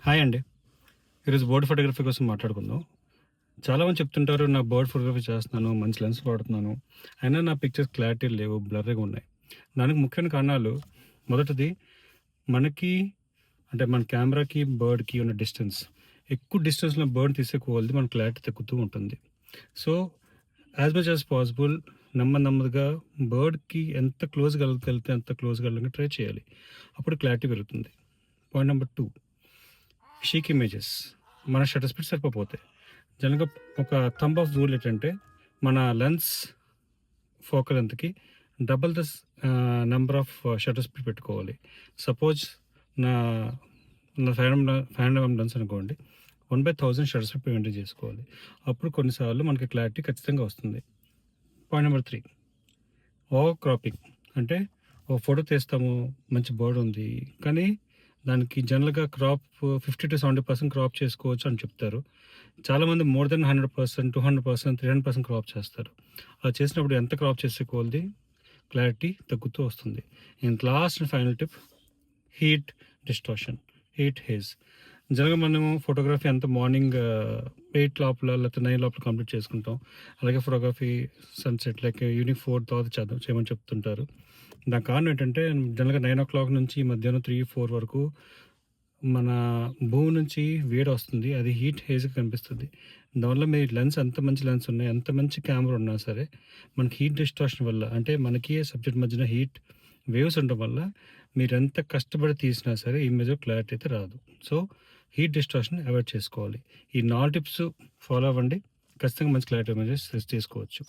Hi అండి. ఈరోజు bird photography కోసం మాట్లాడుకుందాం. చాలామంది చెప్తుంటారు, "నా బర్డ్ ఫోటోగ్రఫీ చేస్తున్నాను, మంచి లెన్స్ వాడుతున్నాను. అయినా నా పిక్చర్స్ క్లారిటీ లేవు, బ్లర్‌గా ఉన్నాయి." దానికి ముఖ్యమైన కారణాలు, మొదటిది మనకి అంటే మన కెమెరాకి, బర్డ్‌కి ఉన్న డిస్టెన్స్. ఎక్కువ డిస్టెన్స్‌లో బర్డ్ తీసే కొలది మన క్లారిటీ తగ్గుతూ ఉంటుంది. So, as much as possible నెమ్మదిగా బర్డ్‌కి ఎంత క్లోజ్‌గా వెళ్ళగలిగితే అంత క్లోజ్‌గా వెళ్ళడానికి ట్రై చేయాలి. అప్పుడు క్లారిటీ పెరుగుతుంది. పాయింట్ నంబర్ 2, షీక్ ఇమేజెస్. మన షట్టర్ స్పీడ్ సరిపోతాయి. జనరల్‌గా ఒక థంబ్ ఆఫ్ రూల్ ఏంటంటే, మన లెన్స్ ఫోకల్ లెంగ్త్‌కి double number of shutter speed పెట్టుకోవాలి. సపోజ్ నా నా 500 ఎంఎం లెన్స్ అనుకోండి. 1/1000 షట్టర్ స్పీడ్ మెయింటైన్ చేసుకోవాలి. అప్పుడు కొన్నిసార్లు మనకి క్లారిటీ ఖచ్చితంగా వస్తుంది. Point number 3, over cropping. అంటే ఒక ఫోటో తీస్తాము, మంచి బర్డ్ ఉంది. కానీ దానికి జనరల్‌గా క్రాప్ 50-70% క్రాప్ చేసుకోవచ్చు అని చెప్తారు. చాలామంది మోర్ దెన్ 100%, 200%, 300% క్రాప్ చేస్తారు. అలా చేసినప్పుడు ఎంత క్రాప్ చేసే కొలది క్లారిటీ తగ్గుతూ వస్తుంది. And last and final tip, heat distortion, heat hedge. జనరల్‌గా మనము ఫోటోగ్రఫీ అంతా మార్నింగ్ 8 లోపల లేకపోతే 9 లోపల కంప్లీట్ చేసుకుంటాం. అలాగే ఫోటోగ్రఫీ సన్‌సెట్ లైక్ ఈవినింగ్ 4 తర్వాత చేయమని చెప్తుంటారు. దానికి కారణం ఏంటంటే, జనరల్‌గా 9:00 నుంచి మధ్యాహ్నం 3, 4 వరకు మన భూమి నుంచి వేడొస్తుంది. అది హీట్ హేజ్‌గా కనిపిస్తది. దానివల్ల మీ లెన్స్ ఎంత మంచి లెన్స్ ఉన్నాయి, ఎంత మంచి కెమెరా ఉన్నా సరే, మనకి హీట్ డిస్టార్షన్ వల్ల, అంటే మనకి సబ్జెక్ట్ మధ్యన హీట్ వేవ్స్ ఉండడం వల్ల మీరెంత కష్టపడి తీసినా సరే ఇమేజ్‌లో క్లారిటీ అయితే రాదు. సో, హీట్ డిస్టార్షన్ అవాయిడ్ చేసుకోవాలి. ఈ 4 టిప్స్ ఫాలో అవ్వండి. ఖచ్చితంగా మంచి క్లారిటీ ఇమేజెస్ తీసుకోవచ్చు.